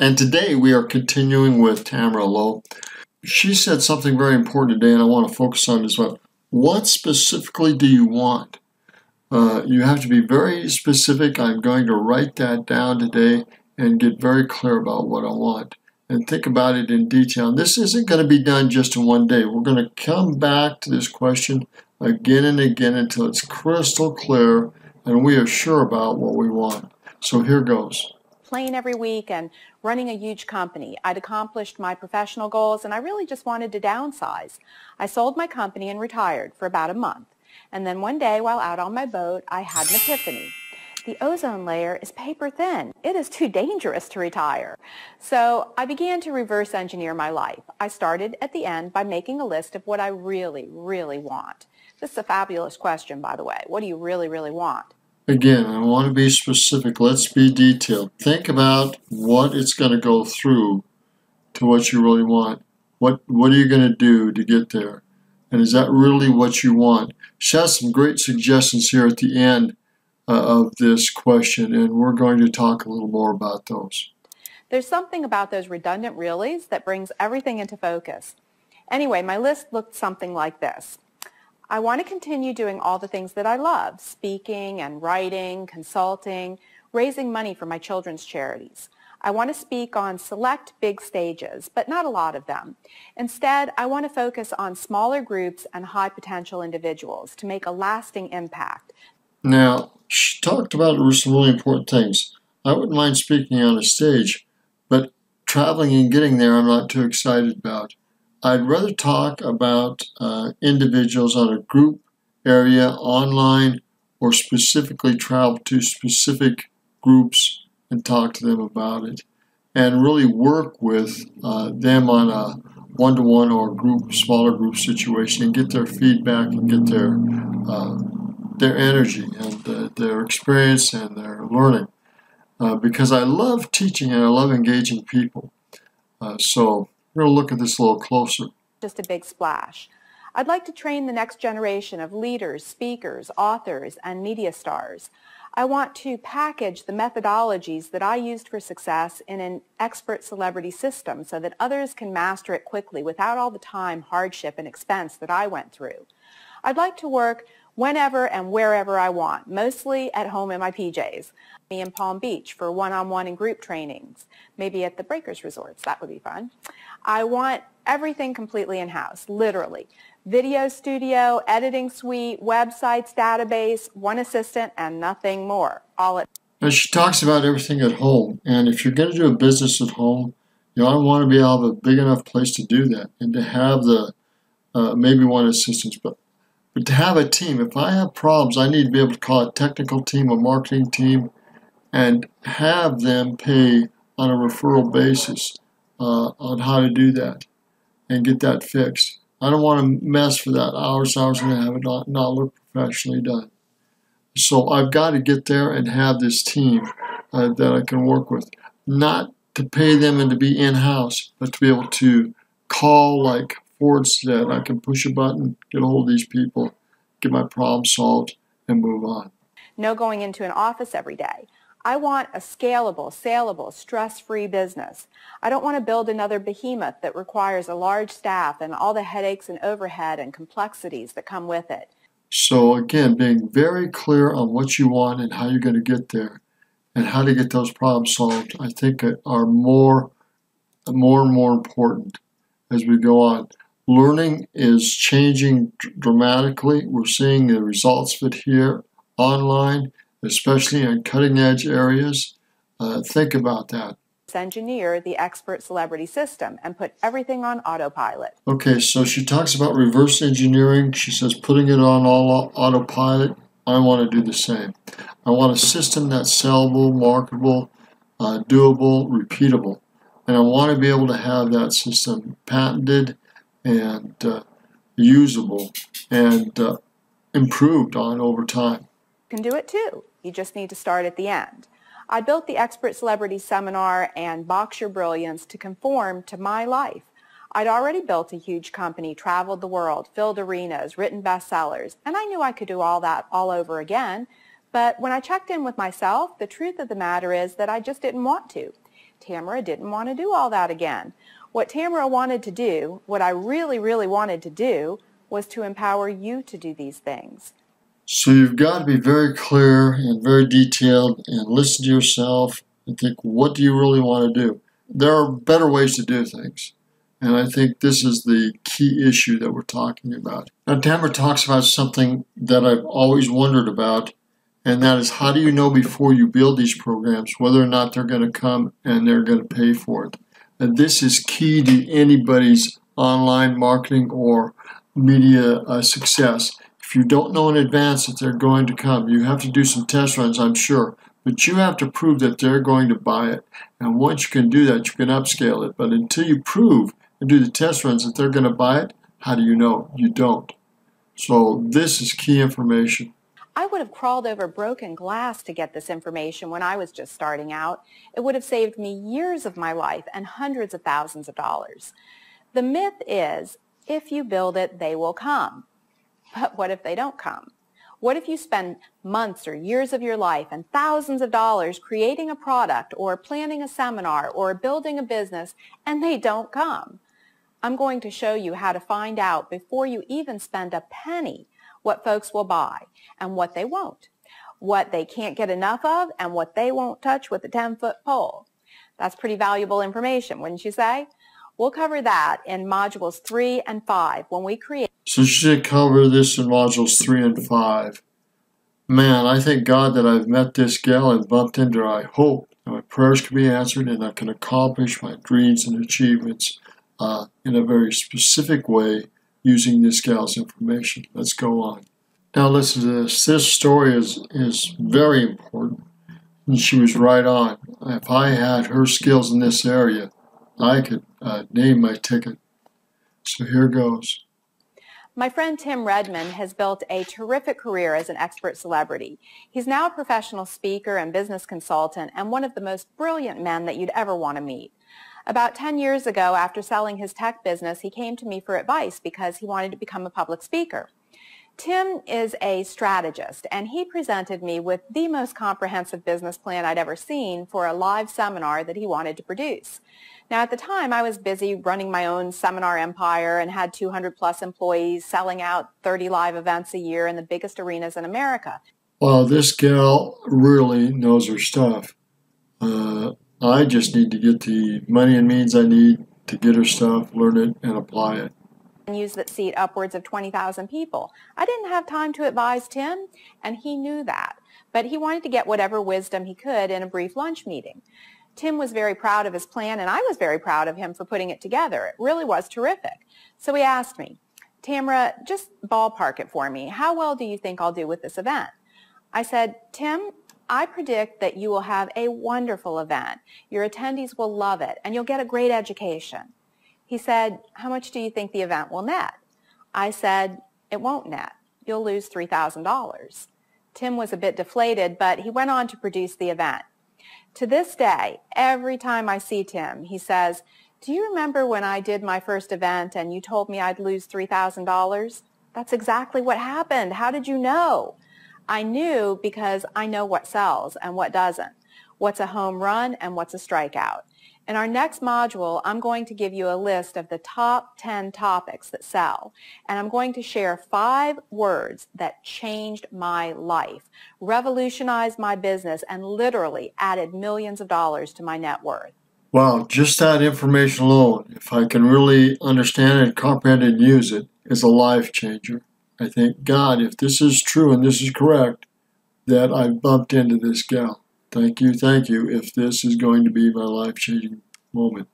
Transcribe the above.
And today we are continuing with Tamara Lowe. She said something very important today, and I want to focus on this one. What specifically do you want? You have to be very specific. I'm going to write that down today and get very clear about what I want and think about it in detail. And this isn't going to be done just in one day. We're going to come back to this question again and again until it's crystal clear and we are sure about what we want. So here goes. Playing every week and running a huge company. I'd accomplished my professional goals and I really just wanted to downsize. I sold my company and retired for about a month. And then one day while out on my boat, I had an epiphany. The ozone layer is paper thin. It is too dangerous to retire. So I began to reverse engineer my life. I started at the end by making a list of what I really, really want. This is a fabulous question, by the way. What do you really, really want? Again, I want to be specific. Let's be detailed. Think about what it's going to go through to what you really want. What are you going to do to get there? And is that really what you want? She has some great suggestions here at the end of this question, and we're going to talk a little more about those. There's something about those redundant reallys that brings everything into focus. Anyway, my list looked something like this. I want to continue doing all the things that I love, speaking and writing, consulting, raising money for my children's charities. I want to speak on select big stages, but not a lot of them. Instead, I want to focus on smaller groups and high potential individuals to make a lasting impact. Now, she talked about some really important things. I wouldn't mind speaking on a stage, but traveling and getting there I'm not too excited about. I'd rather talk about individuals on a group area, online, or specifically travel to specific groups and talk to them about it. And really work with them on a one-to-one or group, smaller group situation and get their feedback and get their energy and their experience and their learning. Because I love teaching and I love engaging people. So we're going to look at this a little closer. Just a big splash. I'd like to train the next generation of leaders, speakers, authors, and media stars. I want to package the methodologies that I used for success in an expert celebrity system so that others can master it quickly without all the time, hardship, and expense that I went through. I'd like to work whenever and wherever I want, mostly at home in my PJs. In Palm Beach for one-on-one and group trainings, maybe at the Breakers Resorts. That would be fun. I want everything completely in-house, literally. Video studio, editing suite, websites, database, one assistant, and nothing more. All at. Now she talks about everything at home, and if you're going to do a business at home, you ought to want to be able to have a big enough place to do that and to have the maybe one assistant, but to have a team. If I have problems, I need to be able to call a technical team, a marketing team, and have them pay on a referral basis on how to do that and get that fixed. I don't want to mess for that hours and have it not look professionally done. So I've got to get there and have this team that I can work with. Not to pay them and to be in-house, but to be able to call like Ford said. I can push a button, get a hold of these people, get my problem solved, and move on. No going into an office every day. I want a scalable, saleable, stress-free business. I don't want to build another behemoth that requires a large staff and all the headaches and overhead and complexities that come with it. So again, being very clear on what you want and how you're going to get there and how to get those problems solved, I think are more and more important as we go on. Learning is changing dramatically. We're seeing the results of it here online, especially in cutting-edge areas. Think about that. Engineer the expert celebrity system and put everything on autopilot. Okay, so she talks about reverse engineering. She says putting it on all autopilot. I want to do the same. I want a system that's sellable, marketable, doable, repeatable. And I want to be able to have that system patented and usable and improved on over time. You can do it too. You just need to start at the end. I built the Expert Celebrity Seminar and Box Your Brilliance to conform to my life. I'd already built a huge company, traveled the world, filled arenas, written bestsellers, and I knew I could do all that all over again. But when I checked in with myself, the truth of the matter is that I just didn't want to. Tamara didn't want to do all that again. What Tamara wanted to do, what I really, really wanted to do, was to empower you to do these things. So you've got to be very clear and very detailed and listen to yourself and think, what do you really want to do? There are better ways to do things. And I think this is the key issue that we're talking about. Now, Tamara talks about something that I've always wondered about, and that is, how do you know before you build these programs whether or not they're going to come and they're going to pay for it? And this is key to anybody's online marketing or media success. If you don't know in advance that they're going to come, you have to do some test runs, I'm sure. But you have to prove that they're going to buy it. And once you can do that, you can upscale it. But until you prove and do the test runs that they're going to buy it, how do you know? You don't. So this is key information. I would have crawled over broken glass to get this information when I was just starting out. It would have saved me years of my life and hundreds of thousands of dollars. The myth is, if you build it, they will come. But what if they don't come? What if you spend months or years of your life and thousands of dollars creating a product or planning a seminar or building a business and they don't come? I'm going to show you how to find out before you even spend a penny what folks will buy and what they won't, what they can't get enough of and what they won't touch with a 10-foot pole. That's pretty valuable information, wouldn't you say? We'll cover that in modules 3 and 5 when we create. So you should cover this in modules 3 and 5. Man, I thank God that I've met this gal and bumped into her. I hope that my prayers can be answered and I can accomplish my dreams and achievements in a very specific way using this gal's information. Let's go on. Now listen to this. This story is very important. And she was right on. If I had her skills in this area, I could name my ticket. So here goes. My friend Tim Redmond has built a terrific career as an expert celebrity. He's now a professional speaker and business consultant and one of the most brilliant men that you'd ever want to meet. About 10 years ago, after selling his tech business, he came to me for advice because he wanted to become a public speaker. Tim is a strategist, and he presented me with the most comprehensive business plan I'd ever seen for a live seminar that he wanted to produce. Now, at the time, I was busy running my own seminar empire and had 200-plus employees selling out 30 live events a year in the biggest arenas in America. Well, this gal really knows her stuff. I just need to get the money and means I need to get her stuff, learn it, and apply it. And use that seat upwards of 20,000 people. I didn't have time to advise Tim, and he knew that. But he wanted to get whatever wisdom he could in a brief lunch meeting. Tim was very proud of his plan, and I was very proud of him for putting it together. It really was terrific. So he asked me, Tamara, just ballpark it for me. How well do you think I'll do with this event? I said, Tim, I predict that you will have a wonderful event. Your attendees will love it, and you'll get a great education. He said, how much do you think the event will net? I said, it won't net. You'll lose $3,000. Tim was a bit deflated, but he went on to produce the event. To this day, every time I see Tim, he says, do you remember when I did my first event and you told me I'd lose $3,000? That's exactly what happened. How did you know? I knew because I know what sells and what doesn't, what's a home run and what's a strikeout. In our next module, I'm going to give you a list of the top 10 topics that sell, and I'm going to share 5 words that changed my life, revolutionized my business, and literally added millions of dollars to my net worth. Wow, just that information alone, if I can really understand it, comprehend it, and use it, is a life changer. I thank God, if this is true and this is correct, that I've bumped into this gal. Thank you, if this is going to be my life-changing moment.